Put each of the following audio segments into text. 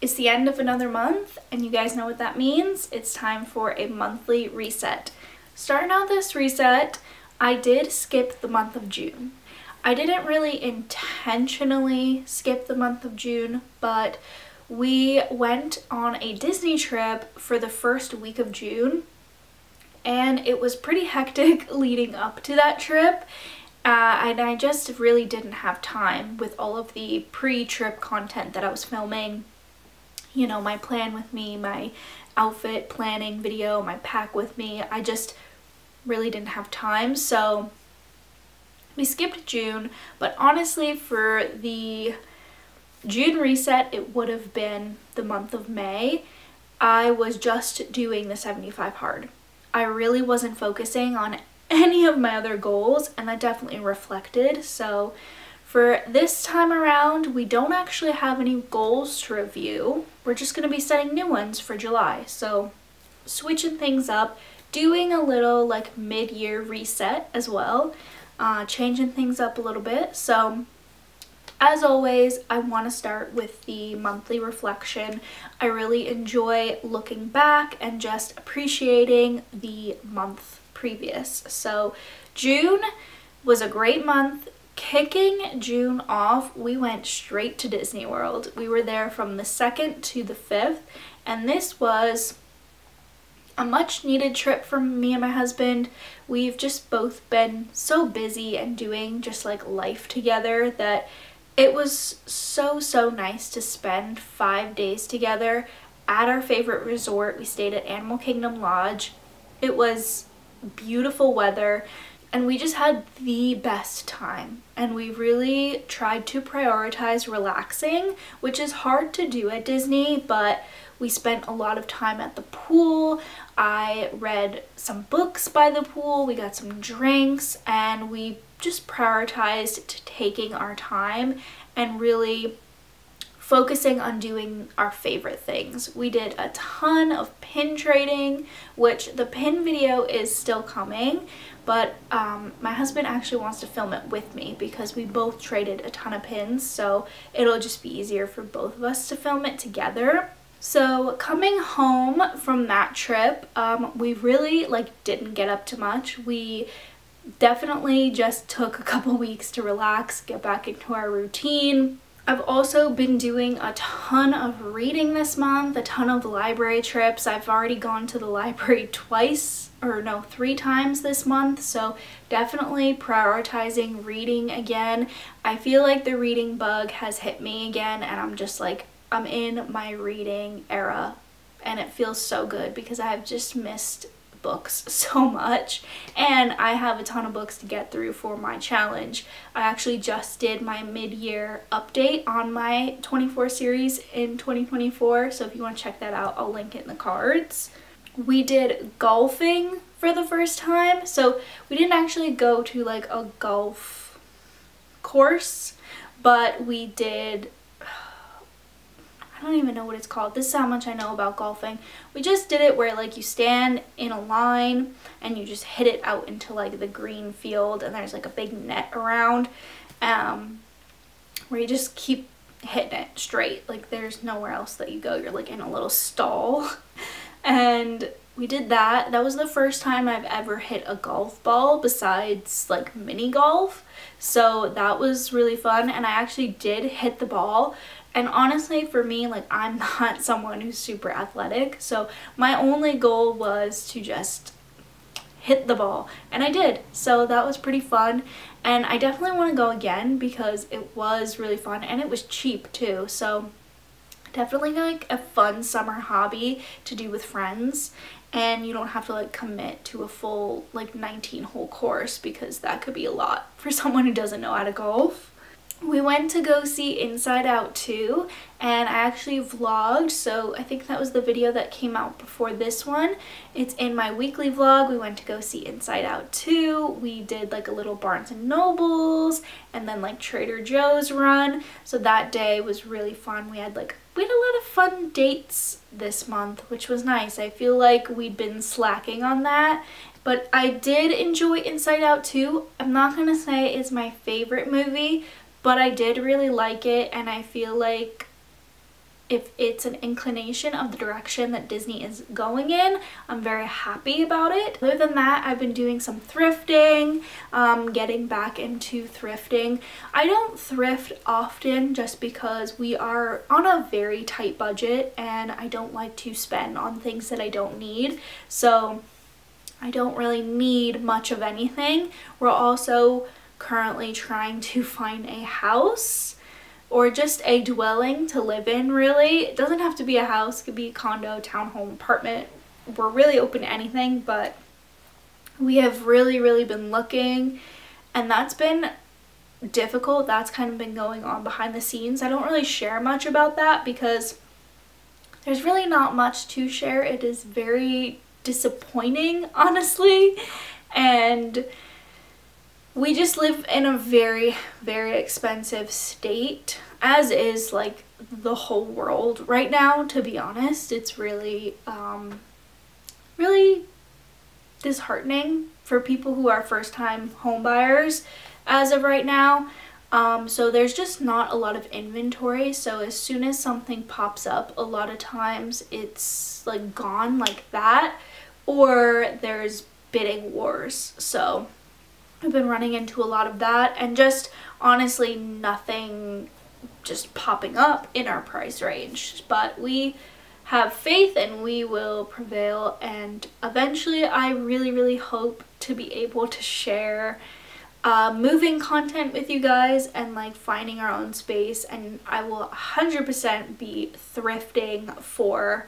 It's the end of another month, and you guys know what that means. It's time for a monthly reset. Starting out this reset, I did skip the month of June. I didn't really intentionally skip the month of June, but we went on a Disney trip for the first week of June, and it was pretty hectic leading up to that trip. And I just really didn't have time with all of the pre-trip content that I was filming. You know, my plan with me, my outfit planning video, my pack with me. I just really didn't have time, so we skipped June. But honestly, for the June reset, it would have been the month of May. I was just doing the 75 hard. I really wasn't focusing on any of my other goals, and that definitely reflected. So for this time around, we don't actually have any goals to review. We're just going to be setting new ones for July. So switching things up, doing a little like mid-year reset as well, changing things up a little bit. So as always, I want to start with the monthly reflection. I really enjoy looking back and just appreciating the month previous. So June was a great month. Kicking June off, we went straight to Disney World. We were there from the 2nd to the 5th, and this was a much needed trip for me and my husband. We've just both been so busy and doing just like life together that it was so nice to spend 5 days together at our favorite resort. We stayed at Animal Kingdom Lodge. It was beautiful weather, and we just had the best time. And we really tried to prioritize relaxing, which is hard to do at Disney, but we spent a lot of time at the pool. I read some books by the pool, we got some drinks, and we just prioritized taking our time and really focusing on doing our favorite things. We did a ton of pin trading, which the pin video is still coming, but my husband actually wants to film it with me because we both traded a ton of pins, so it'll just be easier for both of us to film it together. So coming home from that trip, we really didn't get up to much. We definitely just took a couple weeks to relax, get back into our routine. I've also been doing a ton of reading this month, a ton of library trips. I've already gone to the library three times this month, so definitely prioritizing reading again. I feel like the reading bug has hit me again, and I'm just like, I'm in my reading era, and it feels so good because I've just missed books so much, and I have a ton of books to get through for my challenge. I actually just did my mid-year update on my 24 series in 2024, so if you want to check that out, I'll link it in the cards. We did golfing for the first time, so we didn't actually go to like a golf course, but we did, I don't even know what it's called. This is how much I know about golfing. We just did it where like you stand in a line and you just hit it out into like the green field, and there's like a big net around where you just keep hitting it straight. Like there's nowhere else that you go. You're like in a little stall. And we did that. That was the first time I've ever hit a golf ball besides like mini golf. So that was really fun, and I actually did hit the ball. And honestly, for me, like, I'm not someone who's super athletic, so my only goal was to just hit the ball, and I did. So that was pretty fun, and I definitely want to go again because it was really fun, and it was cheap too. So definitely like a fun summer hobby to do with friends, and you don't have to like commit to a full like 19-hole course because that could be a lot for someone who doesn't know how to golf. We went to go see Inside Out 2, and I actually vlogged, so I think that was the video that came out before this one. It's in my weekly vlog. We went to go see Inside Out 2. We did like a little Barnes & Nobles and then like Trader Joe's run. So that day was really fun. We had a lot of fun dates this month, which was nice. I feel like we'd been slacking on that. But I did enjoy Inside Out 2. I'm not gonna say it's my favorite movie, but I did really like it, and I feel like if it's an inclination of the direction that Disney is going in, I'm very happy about it. Other than that, I've been doing some thrifting, getting back into thrifting. I don't thrift often just because we are on a very tight budget and I don't like to spend on things that I don't need. So I don't really need much of anything. We're also currently trying to find a house or just a dwelling to live in, really. It doesn't have to be a house, it could be a condo, townhome, apartment. We're really open to anything, but we have really been looking, and that's been difficult. That's kind of been going on behind the scenes. I don't really share much about that because there's really not much to share. It is very disappointing, honestly, and we just live in a very expensive state, as is like the whole world right now, to be honest. It's really really disheartening for people who are first-time home buyers as of right now. So there's just not a lot of inventory, so as soon as something pops up, a lot of times it's like gone like that, or there's bidding wars. So I've been running into a lot of that, and just honestly nothing just popping up in our price range. But we have faith and we will prevail, and eventually I really hope to be able to share moving content with you guys and like finding our own space, and I will 100% be thrifting for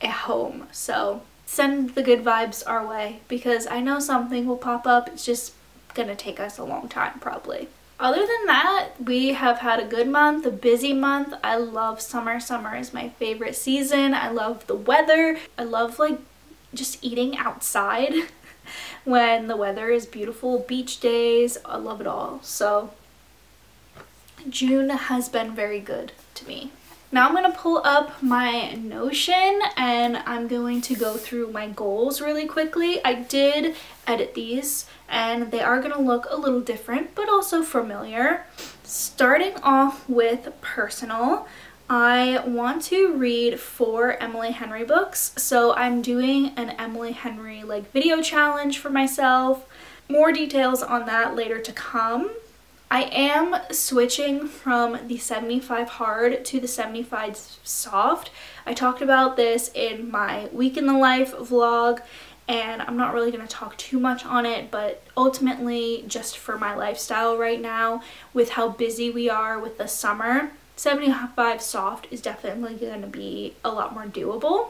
a home. So send the good vibes our way, because I know something will pop up. It's just gonna take us a long time probably. Other than that, we have had a good month, a busy month. I love summer. Summer is my favorite season. I love the weather. I love like just eating outside when the weather is beautiful, beach days. I love it all. So June has been very good to me. Now I'm going to pull up my Notion and I'm going to go through my goals really quickly. I did edit these and they are going to look a little different but also familiar. Starting off with personal, I want to read 4 Emily Henry books. So I'm doing an Emily Henry like video challenge for myself. More details on that later to come. I am switching from the 75 hard to the 75 soft. I talked about this in my week in the life vlog, and I'm not really going to talk too much on it, but ultimately just for my lifestyle right now with how busy we are with the summer, 75 soft is definitely going to be a lot more doable.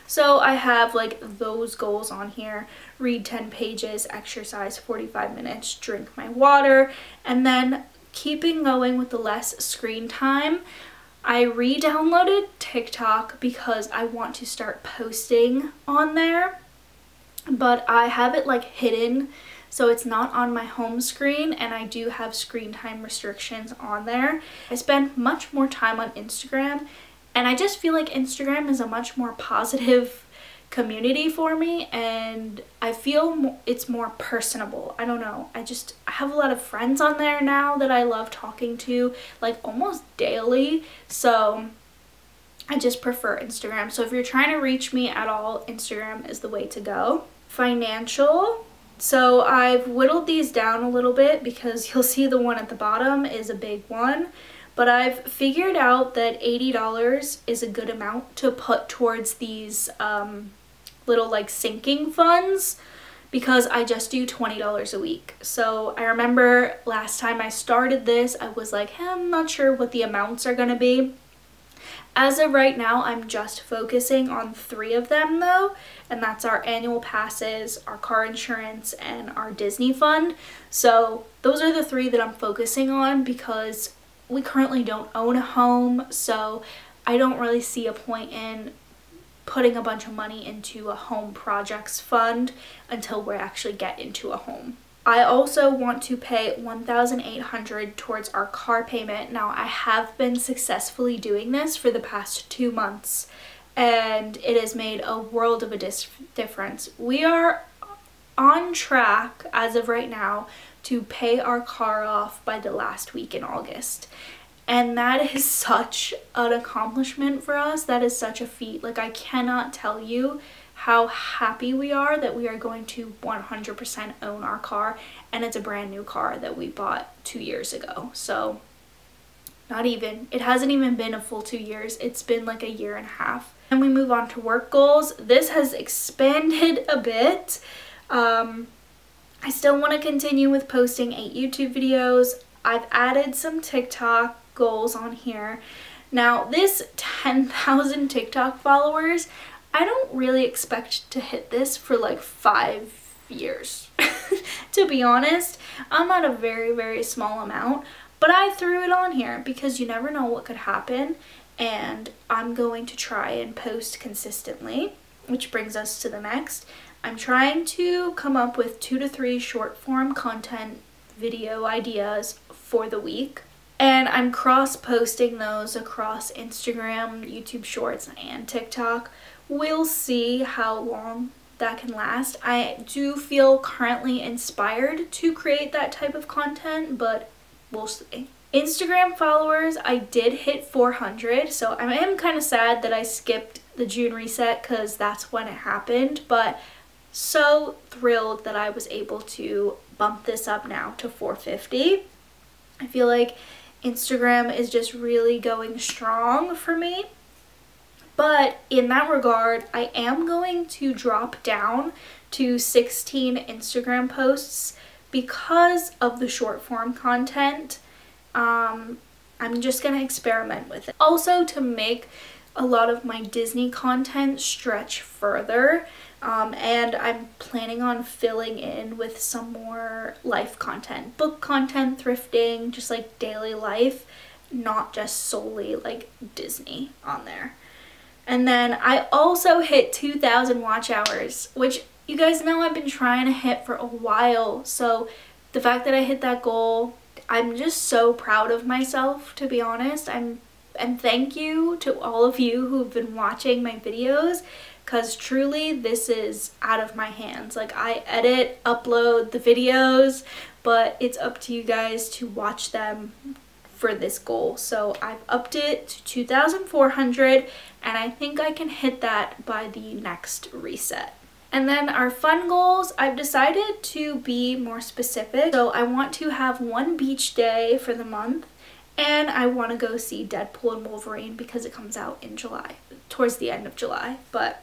So I have like those goals on here: read 10 pages, exercise 45 minutes, drink my water, and then keeping going with the less screen time. I re-downloaded TikTok because I want to start posting on there, but I have it like hidden so it's not on my home screen, and I do have screen time restrictions on there. I spend much more time on Instagram, and I just feel like Instagram is a much more positive community for me, and I feel it's more personable. I don't know. I have a lot of friends on there now that I love talking to like almost daily. So I just prefer Instagram. So if you're trying to reach me at all, Instagram is the way to go. Financial. So I've whittled these down a little bit because you'll see the one at the bottom is a big one. But I've figured out that $80 is a good amount to put towards these little like sinking funds, because I just do $20 a week. So I remember last time I started this, I was like, hey, I'm not sure what the amounts are gonna be. As of right now, I'm just focusing on 3 of them though, and that's our annual passes, our car insurance, and our Disney fund. So those are the 3 that I'm focusing on because we currently don't own a home, so I don't really see a point in putting a bunch of money into a home projects fund until we actually get into a home. I also want to pay $1,800 towards our car payment. Now, I have been successfully doing this for the past 2 months, and it has made a world of a difference. We are on track as of right now to pay our car off by the last week in August. And that is such an accomplishment for us. That is such a feat. Like, I cannot tell you how happy we are that we are going to 100% own our car, and it's a brand new car that we bought 2 years ago. So not even, it hasn't even been a full 2 years. It's been like a year and a half. And we move on to work goals. This has expanded a bit. I still want to continue with posting 8 YouTube videos. I've added some TikTok goals on here. Now this 10,000 TikTok followers, I don't really expect to hit this for like 5 years. To be honest, I'm at a very, very small amount, but I threw it on here because you never know what could happen, and I'm going to try and post consistently, which brings us to the next. I'm trying to come up with 2 to 3 short form content video ideas for the week, and I'm cross-posting those across Instagram, YouTube Shorts, and TikTok. We'll see how long that can last. I do feel currently inspired to create that type of content, but we'll see. Instagram followers, I did hit 400, so I am kind of sad that I skipped the June reset because that's when it happened, but so thrilled that I was able to bump this up now to 450. I feel like Instagram is just really going strong for me. But in that regard, I am going to drop down to 16 Instagram posts because of the short form content. I'm just going to experiment with it. Also, to make a lot of my Disney content stretch further, and I'm planning on filling in with some more life content, book content, thrifting, just like daily life, not just solely like Disney on there. And then I also hit 2,000 watch hours, which you guys know I've been trying to hit for a while. So the fact that I hit that goal, I'm just so proud of myself, to be honest. And thank you to all of you who've been watching my videos, because truly this is out of my hands. Like, I edit, upload the videos, but it's up to you guys to watch them for this goal. So I've upped it to 2,400, and I think I can hit that by the next reset. And then our fun goals, I've decided to be more specific. So I want to have 1 beach day for the month, and I want to go see Deadpool and Wolverine because it comes out in July, towards the end of July. But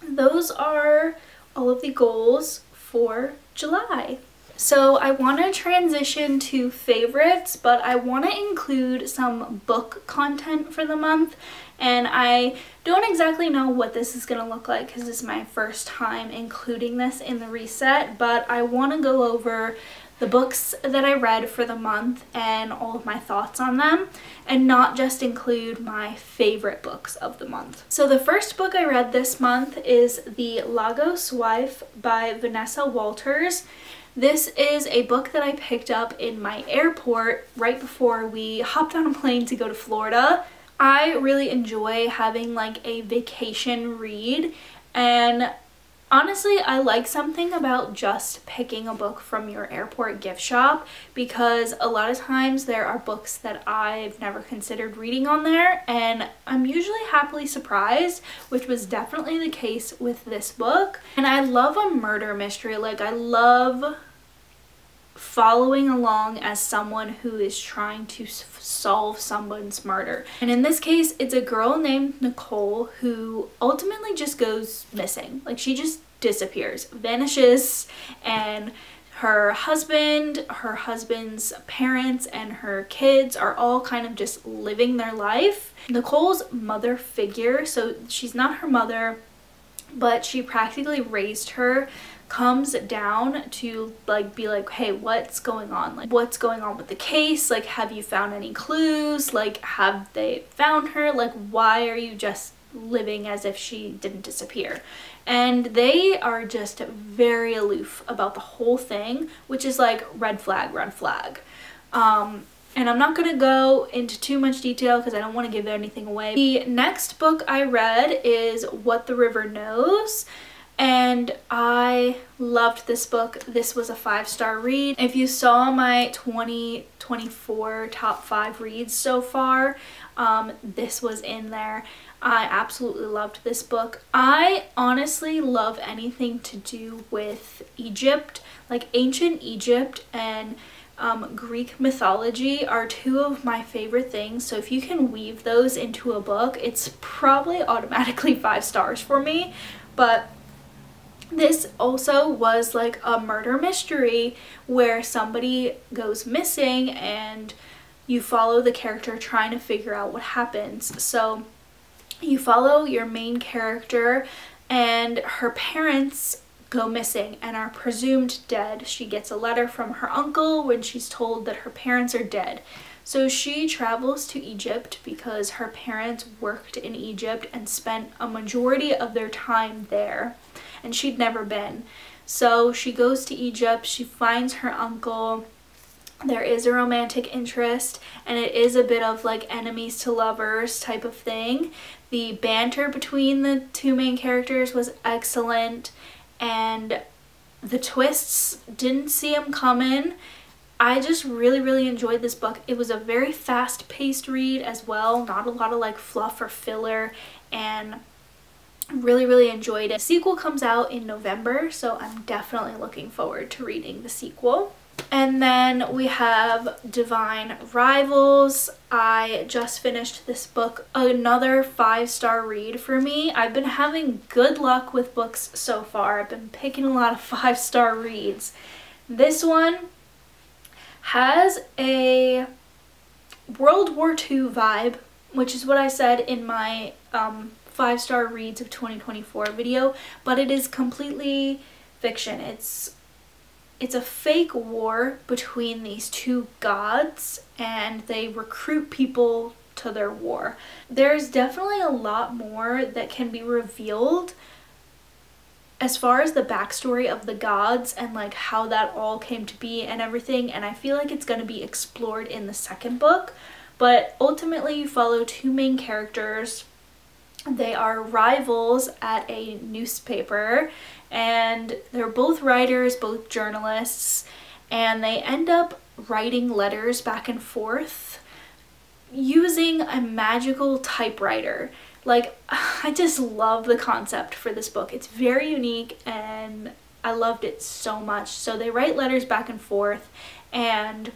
those are all of the goals for July. So I want to transition to favorites, but I want to include some book content for the month, and I don't exactly know what this is going to look like because this is my first time including this in the reset, but I want to go over the books that I read for the month and all of my thoughts on them, and not just include my favorite books of the month. So the first book I read this month is The Lagos Wife by Vanessa Walters. This is a book that I picked up in my airport right before we hopped on a plane to go to Florida. I really enjoy having like a vacation read, and honestly, I like something about just picking a book from your airport gift shop, because a lot of times there are books that I've never considered reading on there, and I'm usually happily surprised, which was definitely the case with this book. And I love a murder mystery. Like, I love following along as someone who is trying to solve someone's murder. And in this case, it's a girl named Nicole who ultimately just goes missing. Like, she just disappears, vanishes, and her husband, her husband's parents, and her kids are all kind of just living their life. Nicole's mother figure, so she's not her mother, but she practically raised her, comes down to like be like, hey, what's going on? Like, what's going on with the case? Like, have you found any clues? Like, have they found her? Like, why are you just living as if she didn't disappear? And they are just very aloof about the whole thing, which is like red flag, red flag. And I'm not gonna go into too much detail because I don't want to give anything away. The next book I read is What the River Knows, and I loved this book. This was a 5-star read. If you saw my 2020 2024 top 5 reads so far. This was in there. I absolutely loved this book. I honestly love anything to do with Egypt, like ancient Egypt and Greek mythology are two of my favorite things. So if you can weave those into a book, it's probably automatically 5 stars for me. But this also was like a murder mystery where somebody goes missing and you follow the character trying to figure out what happens. So you follow your main character and her parents go missing and are presumed dead. She gets a letter from her uncle when she's told that her parents are dead. So she travels to Egypt because her parents worked in Egypt and spent a majority of their time there, and she'd never been. So she goes to Egypt, she finds her uncle. There is a romantic interest, and it is a bit of like enemies to lovers type of thing. The banter between the two main characters was excellent, and the twists didn't see them coming. I just really enjoyed this book. It was a very fast-paced read as well, not a lot of like fluff or filler, and really enjoyed it. The sequel comes out in November, so I'm definitely looking forward to reading the sequel. And then we have Divine Rivals. I just finished this book, another 5-star read for me. I've been having good luck with books so far. I've been picking a lot of 5-star reads. This one has a World War II vibe, which is what I said in my 5-star reads of 2024 video, but it is completely fiction. It's a fake war between these two gods, and they recruit people to their war. There's definitely a lot more that can be revealed as far as the backstory of the gods and like how that all came to be and everything, and I feel like it's going to be explored in the second book. But ultimately you follow two main characters. They are rivals at a newspaper, and they're both writers, both journalists, and they end up writing letters back and forth using a magical typewriter. Like, I just love the concept for this book. It's very unique and I loved it so much. So they write letters back and forth, and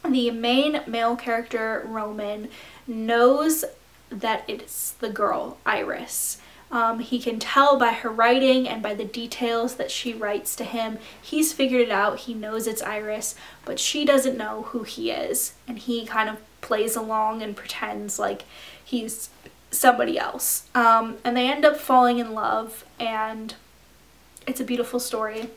the main male character, Roman, knows that it's the girl, Iris. He can tell by her writing and by the details that she writes to him. He's figured it out. He knows it's Iris, but she doesn't know who he is. And he kind of plays along and pretends like he's somebody else. And they end up falling in love, and it's a beautiful story.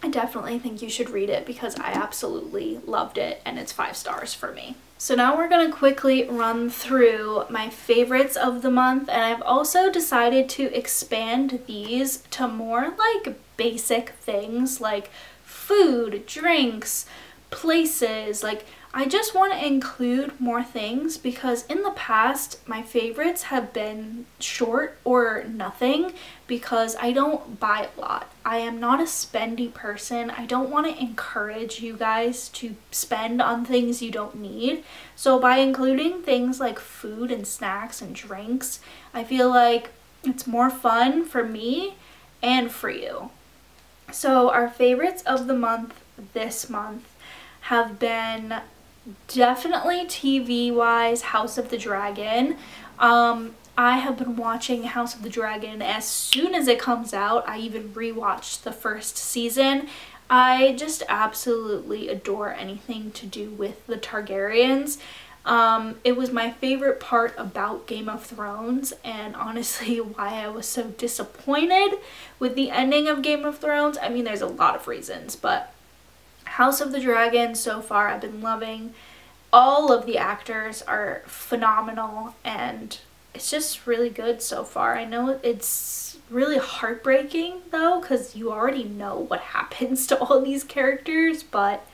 I definitely think you should read it because I absolutely loved it, and it's 5 stars for me. So now we're going to quickly run through my favorites of the month, and I've also decided to expand these to more like basic things like food, drinks, places. Like, I just want to include more things because in the past my favorites have been short or nothing because I don't buy a lot. I am not a spendy person. I don't want to encourage you guys to spend on things you don't need. So by including things like food and snacks and drinks, I feel like it's more fun for me and for you. So our favorites of the month this month have been definitely TV-wise House of the Dragon. I have been watching House of the Dragon as soon as it comes out. I even rewatched the first season. I just absolutely adore anything to do with the Targaryens. It was my favorite part about Game of Thrones, and honestly why I was so disappointed with the ending of Game of Thrones. I mean, there's a lot of reasons, but House of the Dragon so far I've been loving. All of the actors are phenomenal, and it's just really good so far. I know it's really heartbreaking though because you already know what happens to all these characters, but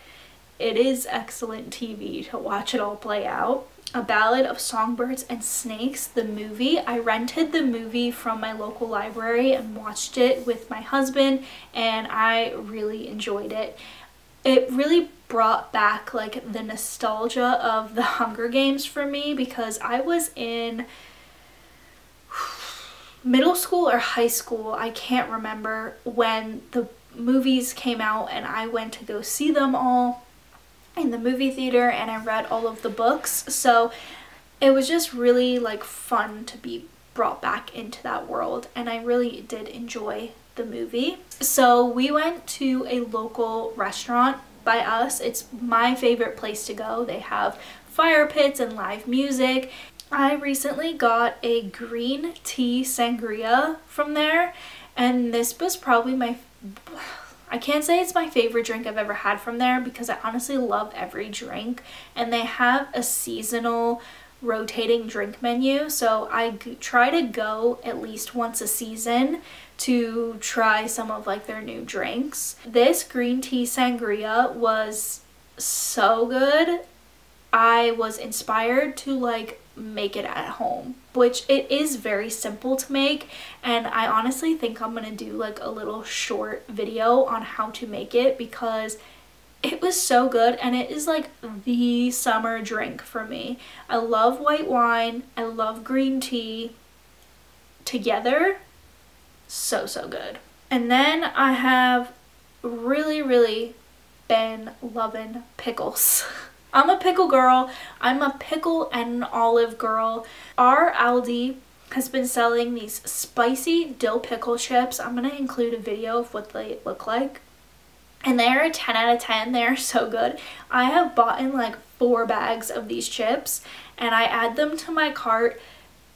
it is excellent TV to watch it all play out. A Ballad of Songbirds and Snakes, the movie. I rented the movie from my local library and watched it with my husband, and I really enjoyed it. it really brought back like the nostalgia of the Hunger Games for me, because I was in middle school or high school, I can't remember, when the movies came out, and I went to go see them all in the movie theater, and I read all of the books. So it was just really like fun to be brought back into that world, and I really did enjoy the movie. So we went to a local restaurant by us. It's my favorite place to go. They have fire pits and live music. I recently got a green tea sangria from there, and this was probably I can't say it's my favorite drink I've ever had from there, because I honestly love every drink, and they have a seasonal rotating drink menu, so I try to go at least once a season to try some of like their new drinks. This green tea sangria was so good. I was inspired to like make it at home, which it is very simple to make, and I honestly think I'm gonna do like a little short video on how to make it, because it was so good, and it is like the summer drink for me. I love white wine, I love green tea together. So good. And then I have really been loving pickles. I'm a pickle girl. I'm a pickle and an olive girl. Our Aldi has been selling these spicy dill pickle chips. I'm gonna include a video of what they look like, and they are a 10 out of 10. They are so good. I have bought in like 4 bags of these chips, and I add them to my cart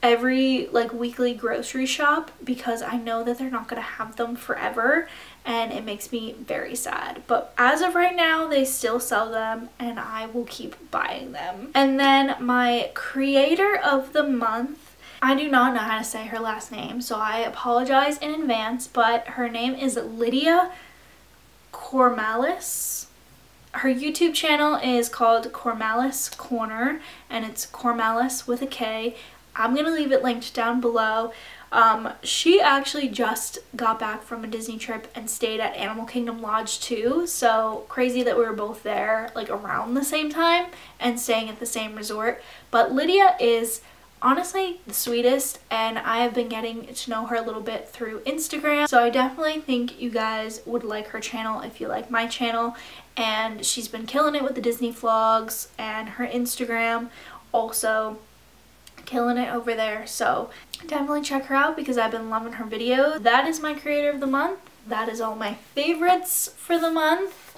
every like weekly grocery shop, because I know that they're not gonna have them forever, and it makes me very sad. But as of right now, they still sell them, and I will keep buying them. And then my creator of the month, I do not know how to say her last name, so I apologize in advance, but her name is Lydia Cormalis. Her YouTube channel is called Cormalis Corner, and it's Cormalis with a K. I'm gonna leave it linked down below. She actually just got back from a Disney trip and stayed at Animal Kingdom Lodge too, so crazy that we were both there like around the same time and staying at the same resort. But Lydia is honestly the sweetest, and I have been getting to know her a little bit through Instagram, so I definitely think you guys would like her channel if you like my channel. And she's been killing it with the Disney vlogs, and her Instagram also killing it over there, so definitely check her out because I've been loving her videos. That is my creator of the month. That is all my favorites for the month.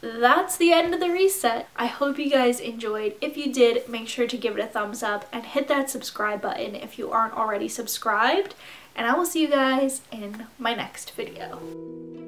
That's the end of the reset. I hope you guys enjoyed. If you did, make sure to give it a thumbs up and hit that subscribe button if you aren't already subscribed, and I will see you guys in my next video.